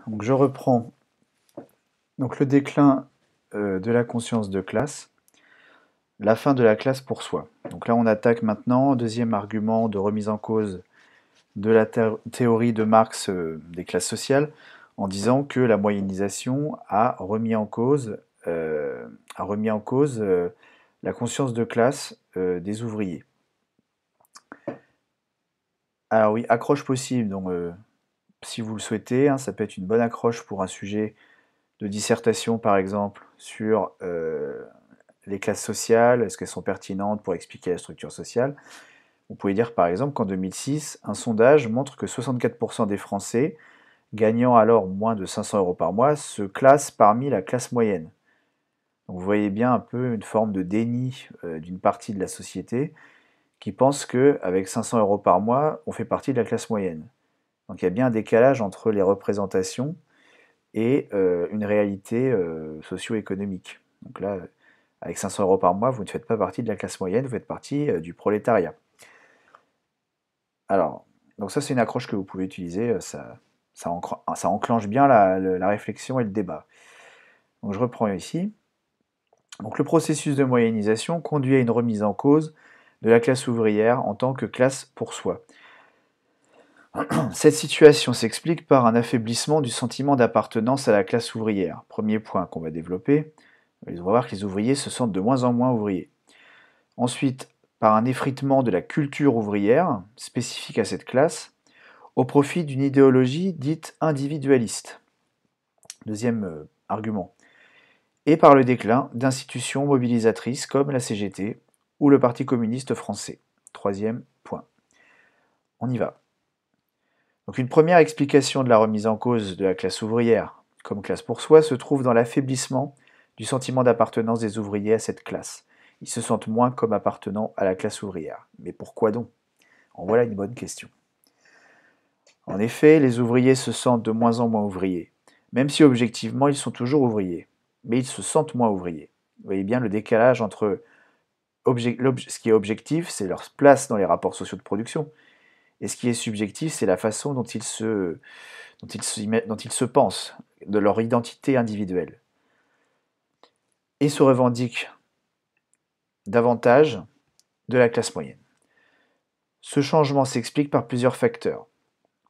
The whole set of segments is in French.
Donc je reprends. Donc le déclin de la conscience de classe, la fin de la classe pour soi. Donc là on attaque maintenant, deuxième argument de remise en cause de la théorie de Marx des classes sociales, en disant que la moyennisation a remis en cause la conscience de classe des ouvriers. Alors oui, accroche possible, donc si vous le souhaitez, hein, ça peut être une bonne accroche pour un sujet de dissertation par exemple sur les classes sociales, est-ce qu'elles sont pertinentes pour expliquer la structure sociale. Vous pouvez dire par exemple qu'en 2006, un sondage montre que 64% des Français, gagnant alors moins de 500 euros par mois, se classent parmi la classe moyenne. Donc vous voyez bien un peu une forme de déni d'une partie de la société qui pense qu'avec 500 euros par mois, on fait partie de la classe moyenne. Donc il y a bien un décalage entre les représentations et une réalité socio-économique. Donc là, avec 500 euros par mois, vous ne faites pas partie de la classe moyenne, vous faites partie du prolétariat. Alors, donc ça c'est une accroche que vous pouvez utiliser, ça enclenche bien la réflexion et le débat. Donc je reprends ici. Donc le processus de moyennisation conduit à une remise en cause de la classe ouvrière en tant que classe pour soi. Cette situation s'explique par un affaiblissement du sentiment d'appartenance à la classe ouvrière. Premier point qu'on va développer, on va voir que les ouvriers se sentent de moins en moins ouvriers. Ensuite, par un effritement de la culture ouvrière, spécifique à cette classe, au profit d'une idéologie dite individualiste. Deuxième argument. Et par le déclin d'institutions mobilisatrices comme la CGT ou le Parti communiste français. Troisième point. On y va. Donc une première explication de la remise en cause de la classe ouvrière comme classe pour soi se trouve dans l'affaiblissement du sentiment d'appartenance des ouvriers à cette classe. Ils se sentent moins comme appartenant à la classe ouvrière. Mais pourquoi donc? En voilà une bonne question. En effet, les ouvriers se sentent de moins en moins ouvriers, même si objectivement ils sont toujours ouvriers, mais ils se sentent moins ouvriers. Vous voyez bien le décalage entre ce qui est objectif, c'est leur place dans les rapports sociaux de production, et ce qui est subjectif, c'est la façon dont ils se pensent, de leur identité individuelle. Et se revendiquent davantage de la classe moyenne. Ce changement s'explique par plusieurs facteurs.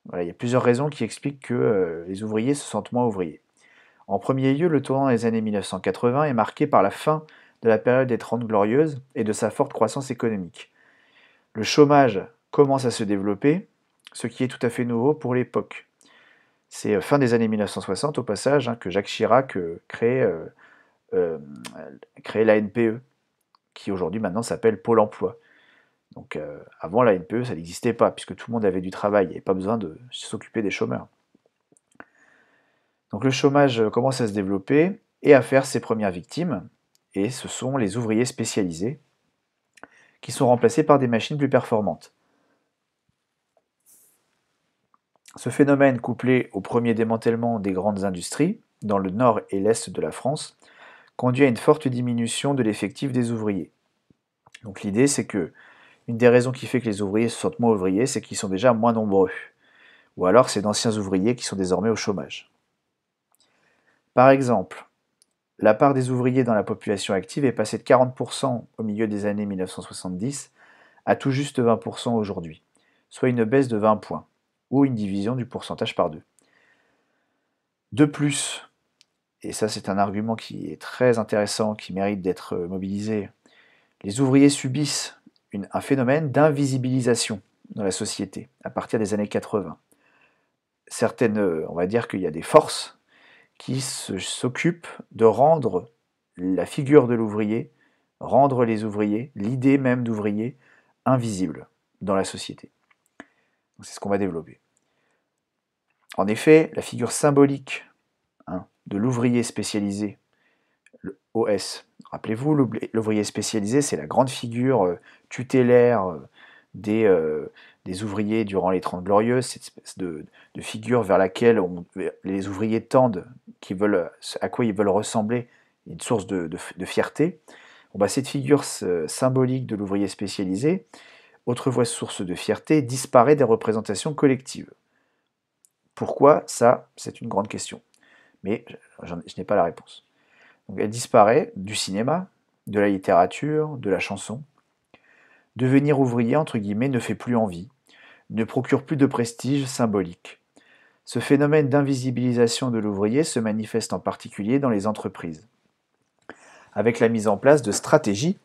Voilà, il y a plusieurs raisons qui expliquent que les ouvriers se sentent moins ouvriers. En premier lieu, le tournant des années 1980 est marqué par la fin de la période des Trente Glorieuses et de sa forte croissance économique. Le chômage commence à se développer, ce qui est tout à fait nouveau pour l'époque. C'est fin des années 1960, au passage, que Jacques Chirac crée l'ANPE, qui aujourd'hui maintenant s'appelle Pôle emploi. Donc avant la NPE, ça n'existait pas, puisque tout le monde avait du travail, il n'y avait pas besoin de s'occuper des chômeurs. Donc le chômage commence à se développer et à faire ses premières victimes, et ce sont les ouvriers spécialisés qui sont remplacés par des machines plus performantes. Ce phénomène, couplé au premier démantèlement des grandes industries, dans le nord et l'est de la France, conduit à une forte diminution de l'effectif des ouvriers. Donc l'idée, c'est que une des raisons qui fait que les ouvriers se sentent moins ouvriers, c'est qu'ils sont déjà moins nombreux. Ou alors c'est d'anciens ouvriers qui sont désormais au chômage. Par exemple, la part des ouvriers dans la population active est passée de 40% au milieu des années 1970 à tout juste 20% aujourd'hui, soit une baisse de 20 points, ou une division du pourcentage par deux. De plus, et ça c'est un argument qui est très intéressant, qui mérite d'être mobilisé, les ouvriers subissent un phénomène d'invisibilisation dans la société à partir des années 80. On va dire qu'il y a des forces qui s'occupent de rendre la figure de l'ouvrier, rendre les ouvriers, l'idée même d'ouvrier, invisible dans la société. C'est ce qu'on va développer. En effet, la figure symbolique de l'ouvrier spécialisé, le OS, rappelez-vous, l'ouvrier spécialisé, c'est la grande figure tutélaire des ouvriers durant les Trente Glorieuses, cette espèce de figure vers laquelle les ouvriers tendent, à quoi ils veulent ressembler, une source de fierté. Cette figure symbolique de l'ouvrier spécialisé, autrefois source de fierté, disparaît des représentations collectives. Pourquoi? Ça, c'est une grande question. Mais je n'ai pas la réponse. Donc, elle disparaît du cinéma, de la littérature, de la chanson. Devenir ouvrier, entre guillemets, ne fait plus envie, ne procure plus de prestige symbolique. Ce phénomène d'invisibilisation de l'ouvrier se manifeste en particulier dans les entreprises, avec la mise en place de stratégies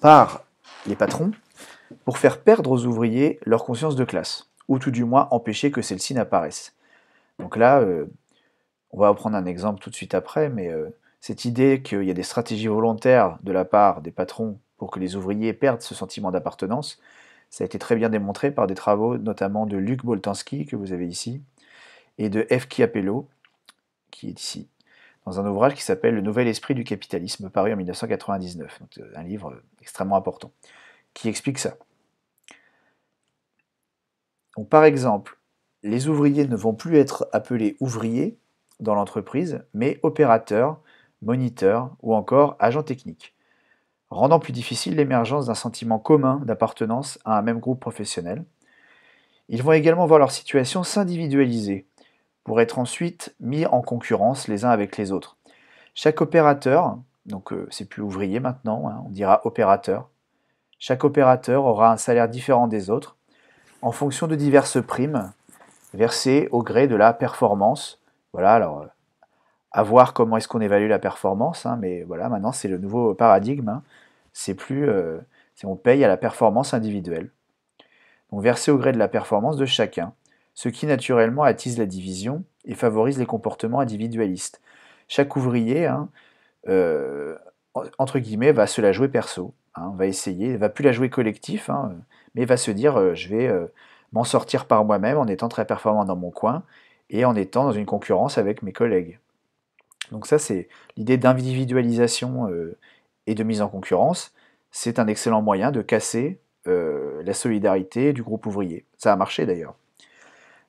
par les patrons pour faire perdre aux ouvriers leur conscience de classe, ou tout du moins empêcher que celle-ci n'apparaisse. Donc là, on va prendre un exemple tout de suite après, mais cette idée qu'il y a des stratégies volontaires de la part des patrons pour que les ouvriers perdent ce sentiment d'appartenance, ça a été très bien démontré par des travaux notamment de Luc Boltanski, que vous avez ici, et de F. Chiapello, qui est ici, dans un ouvrage qui s'appelle Le Nouvel Esprit du Capitalisme, paru en 1999, donc un livre extrêmement important, qui explique ça. Donc, par exemple, les ouvriers ne vont plus être appelés ouvriers dans l'entreprise, mais opérateurs, moniteurs ou encore agents techniques, rendant plus difficile l'émergence d'un sentiment commun d'appartenance à un même groupe professionnel. Ils vont également voir leur situation s'individualiser, pour être ensuite mis en concurrence les uns avec les autres. Chaque opérateur, donc c'est plus ouvrier maintenant, hein, on dira opérateur, chaque opérateur aura un salaire différent des autres, en fonction de diverses primes versées au gré de la performance. Voilà, alors à voir comment est-ce qu'on évalue la performance, hein, mais voilà, maintenant c'est le nouveau paradigme, hein, c'est plus, on paye à la performance individuelle. Donc versé au gré de la performance de chacun, ce qui naturellement attise la division et favorise les comportements individualistes. Chaque ouvrier, hein, entre guillemets, va se la jouer perso, hein, va essayer, va plus la jouer collectif, hein, mais va se dire je vais m'en sortir par moi-même en étant très performant dans mon coin et en étant dans une concurrence avec mes collègues. Donc ça, c'est l'idée d'individualisation et de mise en concurrence. C'est un excellent moyen de casser la solidarité du groupe ouvrier. Ça a marché d'ailleurs.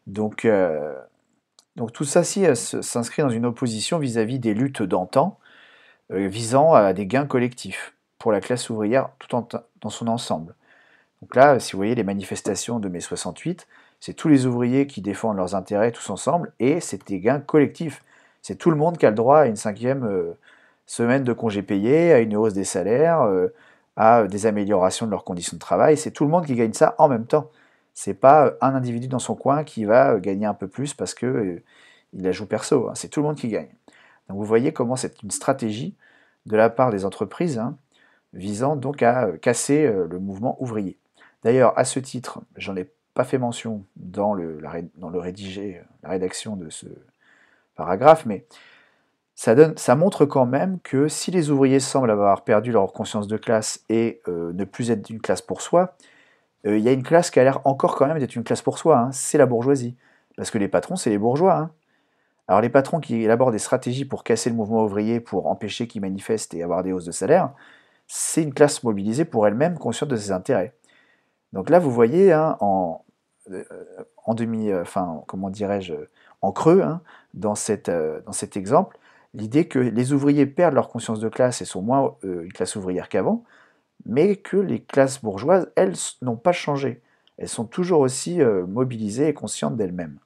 Donc, tout ça s'inscrit dans une opposition vis-à-vis des luttes d'antan visant à des gains collectifs pour la classe ouvrière dans son ensemble. Donc là, si vous voyez les manifestations de mai 68, c'est tous les ouvriers qui défendent leurs intérêts tous ensemble et c'est des gains collectifs. C'est tout le monde qui a le droit à une 5e semaine de congés payés, à une hausse des salaires, à des améliorations de leurs conditions de travail. C'est tout le monde qui gagne ça en même temps. C'est pas un individu dans son coin qui va gagner un peu plus parce que il la joue perso. Hein. C'est tout le monde qui gagne. Donc vous voyez comment c'est une stratégie de la part des entreprises hein, visant donc à casser le mouvement ouvrier. D'ailleurs, à ce titre, j'en ai pas fait mention dans la rédaction de ce paragraphe, mais ça montre quand même que si les ouvriers semblent avoir perdu leur conscience de classe et ne plus être une classe pour soi, il y a une classe qui a l'air encore quand même d'être une classe pour soi, hein, c'est la bourgeoisie. Parce que les patrons, c'est les bourgeois. Hein. Alors les patrons qui élaborent des stratégies pour casser le mouvement ouvrier, pour empêcher qu'ils manifestent et avoir des hausses de salaire, c'est une classe mobilisée pour elle-même, consciente de ses intérêts. Donc là, vous voyez, hein, comment dirais-je, en creux, hein, dans cet exemple, l'idée que les ouvriers perdent leur conscience de classe et sont moins une classe ouvrière qu'avant, mais que les classes bourgeoises, elles, n'ont pas changé. Elles sont toujours aussi mobilisées et conscientes d'elles-mêmes.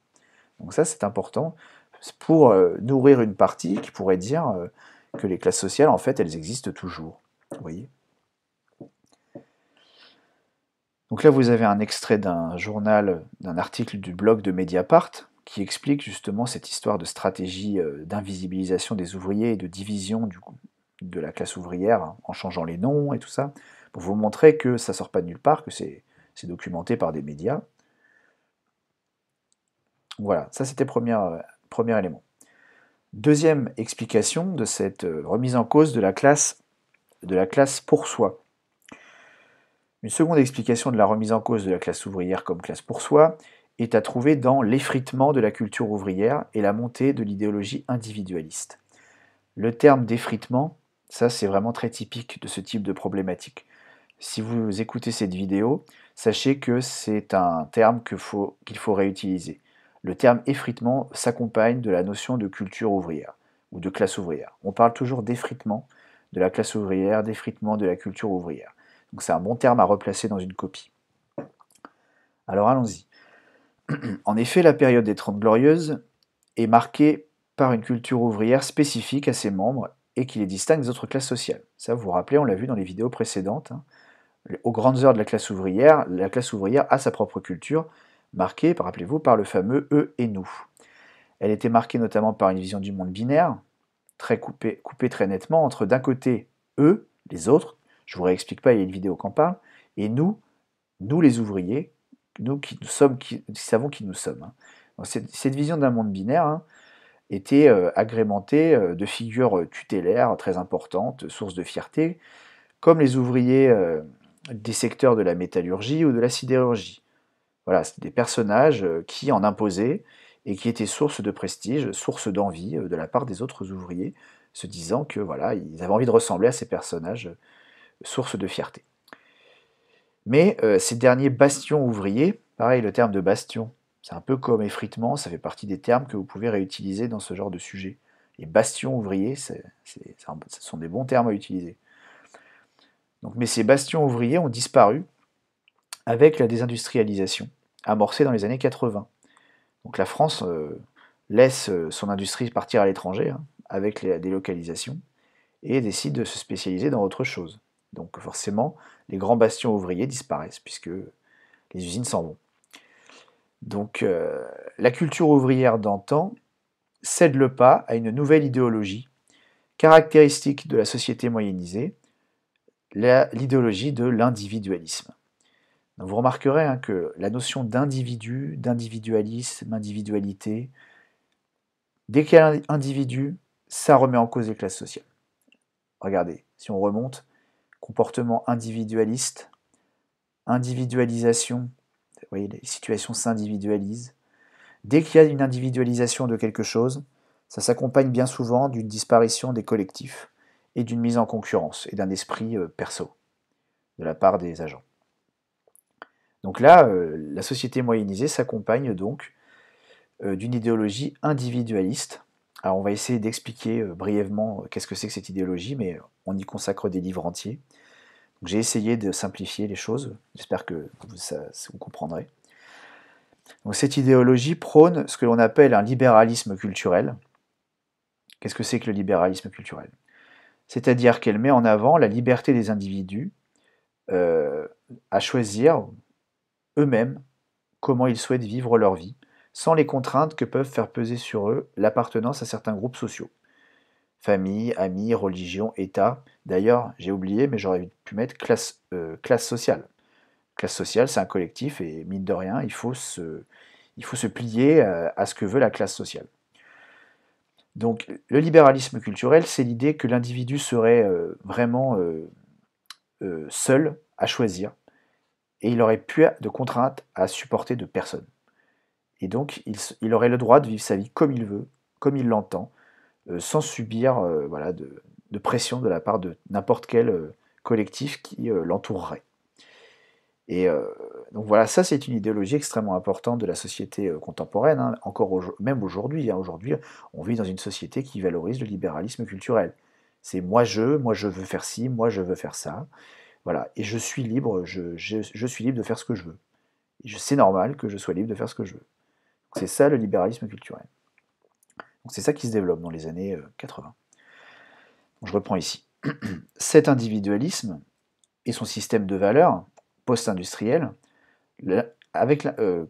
Donc ça, c'est important pour nourrir une partie qui pourrait dire que les classes sociales, en fait, elles existent toujours. Vous voyez ? Donc là, vous avez un extrait d'un journal, d'un article du blog de Mediapart, qui explique justement cette histoire de stratégie d'invisibilisation des ouvriers et de division de la classe ouvrière hein, en changeant les noms et tout ça, pour vous montrer que ça sort pas de nulle part, que c'est documenté par des médias. Voilà, ça c'était premier élément. Deuxième explication de cette remise en cause de la classe pour soi. Une seconde explication de la remise en cause de la classe ouvrière comme classe pour soi est à trouver dans l'effritement de la culture ouvrière et la montée de l'idéologie individualiste. Le terme d'effritement, ça c'est vraiment très typique de ce type de problématique. Si vous écoutez cette vidéo, sachez que c'est un terme qu'il faut réutiliser. Le terme effritement s'accompagne de la notion de culture ouvrière ou de classe ouvrière. On parle toujours d'effritement de la classe ouvrière, d'effritement de la culture ouvrière. Donc c'est un bon terme à replacer dans une copie. Alors allons-y. En effet, la période des Trente Glorieuses est marquée par une culture ouvrière spécifique à ses membres et qui les distingue des autres classes sociales. Ça, vous vous rappelez, on l'a vu dans les vidéos précédentes, hein. Aux grandes heures de la classe ouvrière a sa propre culture, marquée, rappelez-vous, par le fameux eux et nous. Elle était marquée notamment par une vision du monde binaire, très coupée très nettement entre d'un côté eux, les autres, je ne vous réexplique pas, il y a une vidéo qui en parle, et nous les ouvriers, nous qui savons qui nous sommes, hein. Donc cette vision d'un monde binaire, hein, était agrémentée de figures tutélaires très importantes, sources de fierté, comme les ouvriers des secteurs de la métallurgie ou de la sidérurgie. Voilà, c'était des personnages qui en imposaient et qui étaient source de prestige, source d'envie de la part des autres ouvriers, se disant que voilà, ils avaient envie de ressembler à ces personnages, source de fierté. Mais ces derniers bastions ouvriers, pareil, le terme de bastion, c'est un peu comme effritement, ça fait partie des termes que vous pouvez réutiliser dans ce genre de sujet. Les bastions ouvriers, ce sont des bons termes à utiliser. Donc, mais ces bastions ouvriers ont disparu avec la désindustrialisation, amorcée dans les années 80. Donc la France laisse son industrie partir à l'étranger, hein, avec la délocalisation, et décide de se spécialiser dans autre chose. Donc forcément, les grands bastions ouvriers disparaissent, puisque les usines s'en vont. Donc la culture ouvrière d'antan cède le pas à une nouvelle idéologie, caractéristique de la société moyennisée, l'idéologie de l'individualisme. Vous remarquerez, hein, que la notion d'individu, d'individualisme, individualité, dès qu'il y a un individu, ça remet en cause les classes sociales. Regardez, si on remonte, comportement individualiste, individualisation, vous voyez, les situations s'individualisent. Dès qu'il y a une individualisation de quelque chose, ça s'accompagne bien souvent d'une disparition des collectifs et d'une mise en concurrence et d'un esprit perso de la part des agents. Donc là, la société moyennisée s'accompagne donc d'une idéologie individualiste. Alors on va essayer d'expliquer brièvement qu'est-ce que c'est que cette idéologie, mais on y consacre des livres entiers. J'ai essayé de simplifier les choses, j'espère que vous comprendrez. Donc cette idéologie prône ce que l'on appelle un libéralisme culturel. Qu'est-ce que c'est que le libéralisme culturel? C'est-à-dire qu'elle met en avant la liberté des individus à choisir eux-mêmes comment ils souhaitent vivre leur vie, sans les contraintes que peuvent faire peser sur eux l'appartenance à certains groupes sociaux. Famille, amis, religion, État. D'ailleurs, j'ai oublié, mais j'aurais pu mettre classe sociale. Classe sociale, c'est un collectif, et mine de rien, il faut se plier à ce que veut la classe sociale. Donc, le libéralisme culturel, c'est l'idée que l'individu serait vraiment seul à choisir, et il n'aurait plus de contraintes à supporter de personne. Et donc, il aurait le droit de vivre sa vie comme il veut, comme il l'entend, sans subir voilà, de pression de la part de n'importe quel collectif qui l'entourerait. Et donc voilà, ça c'est une idéologie extrêmement importante de la société contemporaine, hein, même aujourd'hui. Hein, aujourd'hui, on vit dans une société qui valorise le libéralisme culturel. C'est moi je veux faire ci, moi je veux faire ça. Voilà, et je suis libre, je suis libre de faire ce que je veux. C'est normal que je sois libre de faire ce que je veux. C'est ça le libéralisme culturel. Donc c'est ça qui se développe dans les années 80. Donc je reprends ici. Cet individualisme et son système de valeurs post-industriel,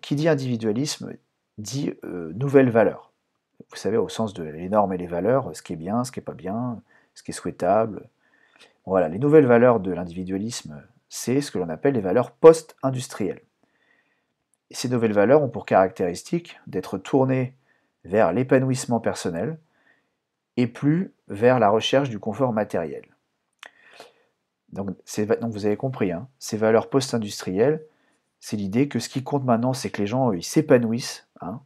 qui dit individualisme dit nouvelles valeurs. Vous savez, au sens de les normes et les valeurs, ce qui est bien, ce qui n'est pas bien, ce qui est souhaitable. Voilà, les nouvelles valeurs de l'individualisme, c'est ce que l'on appelle les valeurs post-industrielles. Et ces nouvelles valeurs ont pour caractéristique d'être tournées vers l'épanouissement personnel et plus vers la recherche du confort matériel. Donc vous avez compris, hein, ces valeurs post-industrielles, c'est l'idée que ce qui compte maintenant, c'est que les gens ils s'épanouissent, hein,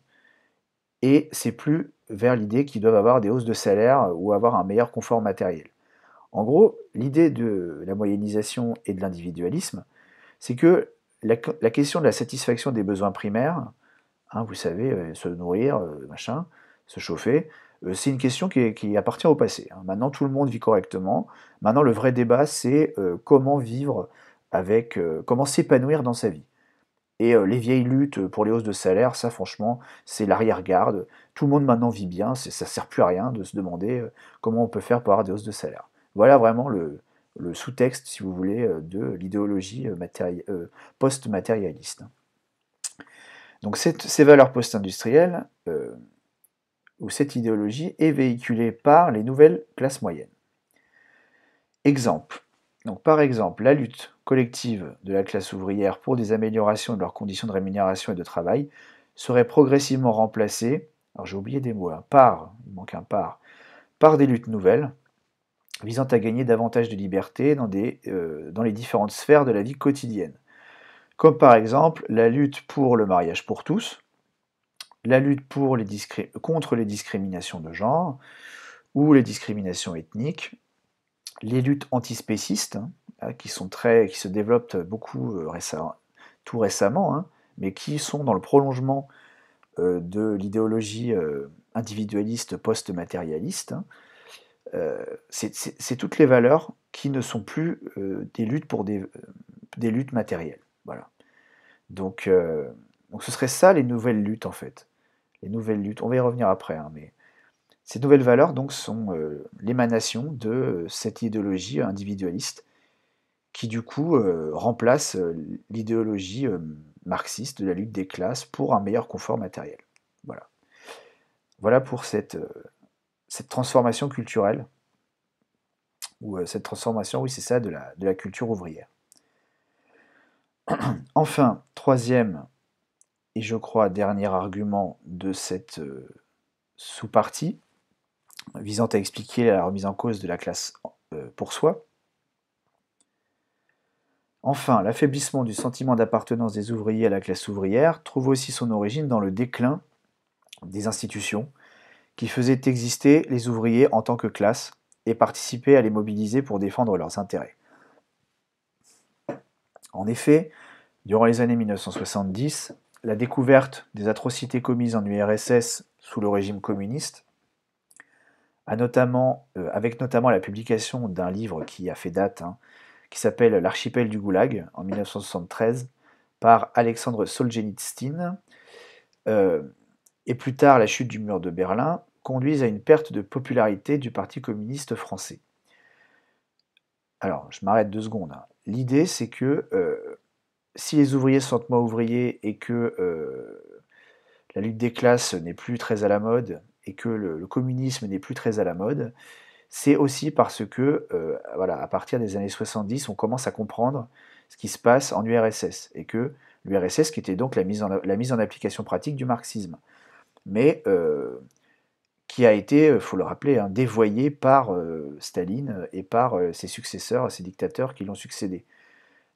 et c'est plus vers l'idée qu'ils doivent avoir des hausses de salaire ou avoir un meilleur confort matériel. En gros, l'idée de la moyennisation et de l'individualisme, c'est que la question de la satisfaction des besoins primaires, hein, vous savez, se nourrir, machin, se chauffer, c'est une question qui appartient au passé, hein. Maintenant, tout le monde vit correctement. Maintenant, le vrai débat, c'est comment vivre comment s'épanouir dans sa vie. Et les vieilles luttes pour les hausses de salaire, ça franchement, c'est l'arrière-garde. Tout le monde maintenant vit bien, ça ne sert plus à rien de se demander comment on peut faire pour avoir des hausses de salaire. Voilà vraiment le sous-texte, si vous voulez, de l'idéologie post-matérialiste. Donc ces valeurs post-industrielles, ou cette idéologie, est véhiculée par les nouvelles classes moyennes. Exemple. Donc, par exemple, la lutte collective de la classe ouvrière pour des améliorations de leurs conditions de rémunération et de travail serait progressivement remplacée, alors j'ai oublié des mots, hein, il manque un par des luttes nouvelles visant à gagner davantage de liberté dans les différentes sphères de la vie quotidienne. Comme par exemple la lutte pour le mariage pour tous, la lutte contre les discriminations de genre ou les discriminations ethniques, les luttes antispécistes, qui se développent beaucoup tout récemment, hein, mais qui sont dans le prolongement de l'idéologie individualiste post-matérialiste. C'est toutes les valeurs qui ne sont plus des luttes pour des luttes matérielles. Voilà. Donc ce serait ça les nouvelles luttes en fait. Les nouvelles luttes, on va y revenir après, hein, mais ces nouvelles valeurs donc sont l'émanation de cette idéologie individualiste qui du coup remplace l'idéologie marxiste de la lutte des classes pour un meilleur confort matériel. Voilà. Voilà pour cette transformation culturelle, ou cette transformation, oui c'est ça, de la culture ouvrière. Enfin, troisième et je crois dernier argument de cette sous-partie, visant à expliquer la remise en cause de la classe pour soi. Enfin, l'affaiblissement du sentiment d'appartenance des ouvriers à la classe ouvrière trouve aussi son origine dans le déclin des institutions qui faisaient exister les ouvriers en tant que classe et participaient à les mobiliser pour défendre leurs intérêts. En effet, durant les années 1970, la découverte des atrocités commises en URSS sous le régime communiste, avec notamment la publication d'un livre qui a fait date, hein, qui s'appelle L'archipel du Goulag, en 1973, par Alexandre Solzhenitsyn, et plus tard la chute du mur de Berlin, conduisent à une perte de popularité du Parti communiste français. Alors, je m'arrête 2 secondes. Hein. L'idée, c'est que si les ouvriers se sentent moins ouvriers et que la lutte des classes n'est plus très à la mode et que le communisme n'est plus très à la mode, c'est aussi parce que, voilà, à partir des années 70, on commence à comprendre ce qui se passe en URSS, et que l'URSS qui était donc la mise en application pratique du marxisme, mais qui a été, faut le rappeler, hein, dévoyée par Staline et par ses successeurs, ses dictateurs qui l'ont succédé.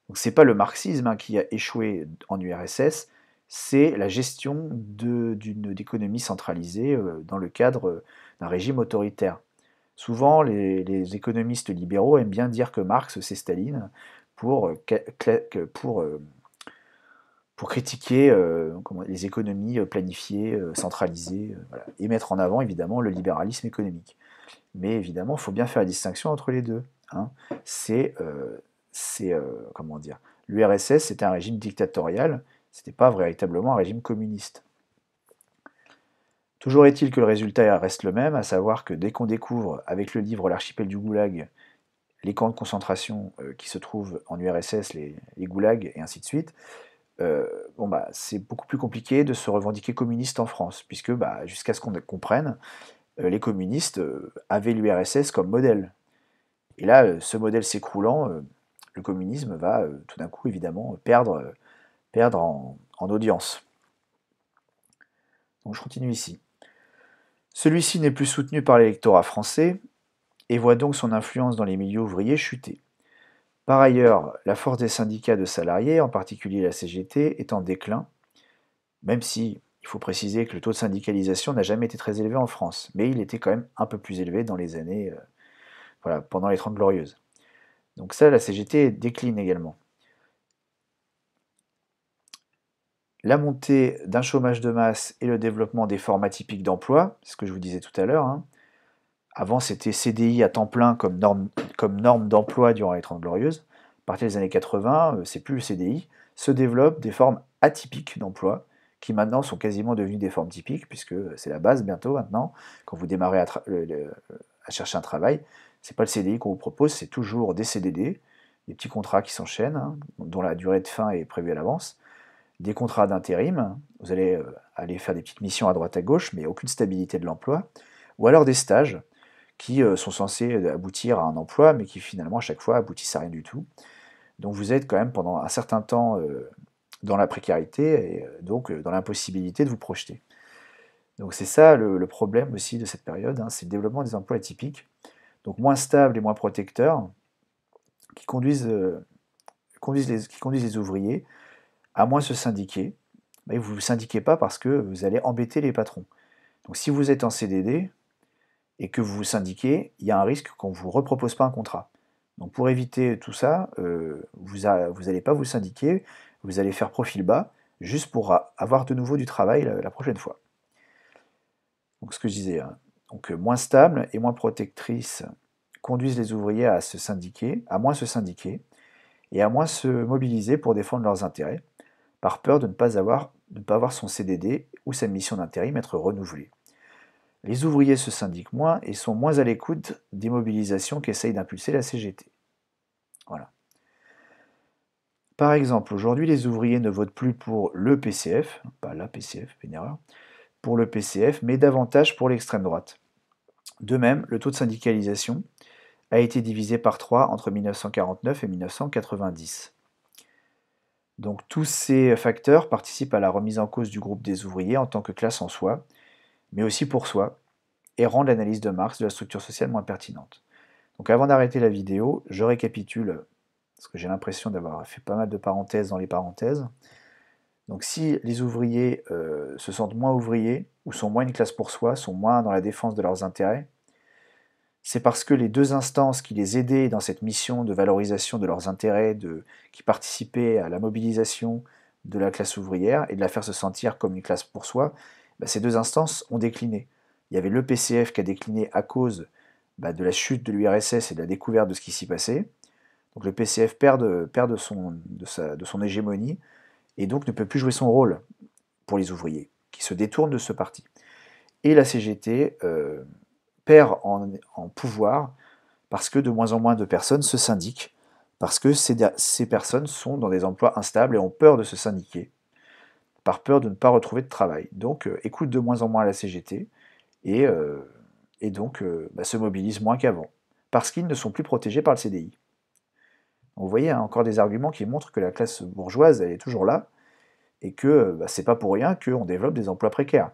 Donc c'est pas le marxisme, hein, qui a échoué en URSS, c'est la gestion d'une économie centralisée dans le cadre d'un régime autoritaire. Souvent, les économistes libéraux aiment bien dire que Marx, c'est Staline, pour, pour critiquer les économies planifiées, centralisées, voilà, et mettre en avant évidemment le libéralisme économique. Mais évidemment, il faut bien faire la distinction entre les deux. Hein. Comment dire, l'URSS, c'était un régime dictatorial, c'était pas véritablement un régime communiste. Toujours est-il que le résultat reste le même, à savoir que dès qu'on découvre, avec le livre L'archipel du Goulag, les camps de concentration qui se trouvent en URSS, les goulags, et ainsi de suite, c'est beaucoup plus compliqué de se revendiquer communiste en France, puisque jusqu'à ce qu'on comprenne, les communistes avaient l'URSS comme modèle. Et là, ce modèle s'écroulant, le communisme va tout d'un coup, évidemment, perdre en audience. Donc je continue ici. Celui-ci n'est plus soutenu par l'électorat français et voit donc son influence dans les milieux ouvriers chuter. Par ailleurs, la force des syndicats de salariés, en particulier la CGT, est en déclin, même si il faut préciser que le taux de syndicalisation n'a jamais été très élevé en France, mais il était quand même un peu plus élevé dans les années, pendant les 30 Glorieuses. Donc ça, la CGT décline également. La montée d'un chômage de masse et le développement des formats typiques d'emploi, c'est ce que je vous disais tout à l'heure. Hein. Avant, c'était CDI à temps plein comme norme d'emploi durant les 30 Glorieuses. À partir des années 80, c'est plus le CDI, se développent des formes atypiques d'emploi, qui maintenant sont quasiment devenues des formes typiques, puisque c'est la base bientôt maintenant, quand vous démarrez à chercher un travail, c'est pas le CDI qu'on vous propose, c'est toujours des CDD, des petits contrats qui s'enchaînent, hein, dont la durée de fin est prévue à l'avance, des contrats d'intérim, vous allez aller faire des petites missions à droite à gauche, mais aucune stabilité de l'emploi, ou alors des stages qui sont censés aboutir à un emploi, mais qui finalement à chaque fois aboutissent à rien du tout. Donc vous êtes quand même pendant un certain temps dans la précarité et donc dans l'impossibilité de vous projeter. Donc c'est ça le problème aussi de cette période, hein, c'est le développement des emplois atypiques, donc moins stables et moins protecteurs, qui conduisent les ouvriers à moins se syndiquer. Mais vous ne vous syndiquez pas parce que vous allez embêter les patrons. Donc si vous êtes en CDD et que vous vous syndiquez, il y a un risque qu'on ne vous repropose pas un contrat. Donc pour éviter tout ça, vous n'allez pas vous syndiquer, vous allez faire profil bas, juste pour avoir de nouveau du travail la prochaine fois. Donc ce que je disais, hein. Donc moins stable et moins protectrice conduisent les ouvriers à se syndiquer, à moins se syndiquer, et à moins se mobiliser pour défendre leurs intérêts, par peur de ne pas avoir son CDD ou sa mission d'intérim être renouvelée. Les ouvriers se syndiquent moins et sont moins à l'écoute des mobilisations qu'essaye d'impulser la CGT. Voilà. Par exemple, aujourd'hui, les ouvriers ne votent plus pour le PCF, pas la PCF, une erreur, pour le PCF, mais davantage pour l'extrême droite. De même, le taux de syndicalisation a été divisé par 3 entre 1949 et 1990. Donc tous ces facteurs participent à la remise en cause du groupe des ouvriers en tant que classe en soi, mais aussi pour soi, et rendent l'analyse de Marx de la structure sociale moins pertinente. Donc avant d'arrêter la vidéo, je récapitule, parce que j'ai l'impression d'avoir fait pas mal de parenthèses dans les parenthèses. Donc si les ouvriers se sentent moins ouvriers, ou sont moins une classe pour soi, sont moins dans la défense de leurs intérêts, c'est parce que les deux instances qui les aidaient dans cette mission de valorisation de leurs intérêts, qui participaient à la mobilisation de la classe ouvrière et de la faire se sentir comme une classe pour soi, ces deux instances ont décliné. Il y avait le PCF qui a décliné à cause de la chute de l'URSS et de la découverte de ce qui s'y passait. Donc le PCF perd de son hégémonie et donc ne peut plus jouer son rôle pour les ouvriers, qui se détournent de ce parti. Et la CGT perd en pouvoir parce que de moins en moins de personnes se syndiquent, parce que ces personnes sont dans des emplois instables et ont peur de se syndiquer, par peur de ne pas retrouver de travail. Donc écoutent de moins en moins la CGT et, donc se mobilisent moins qu'avant, parce qu'ils ne sont plus protégés par le CDI. Donc, vous voyez, hein, encore des arguments qui montrent que la classe bourgeoise, elle est toujours là, et que c'est pas pour rien qu'on développe des emplois précaires.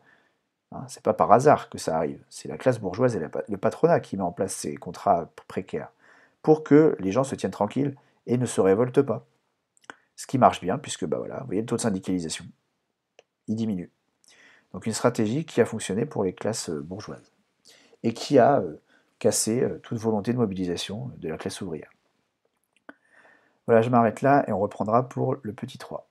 Hein, c'est pas par hasard que ça arrive. C'est la classe bourgeoise et le patronat qui met en place ces contrats précaires pour que les gens se tiennent tranquilles et ne se révoltent pas. Ce qui marche bien, puisque voilà, vous voyez le taux de syndicalisation, il diminue. Donc une stratégie qui a fonctionné pour les classes bourgeoises et qui a cassé toute volonté de mobilisation de la classe ouvrière. Voilà, je m'arrête là et on reprendra pour le petit 3.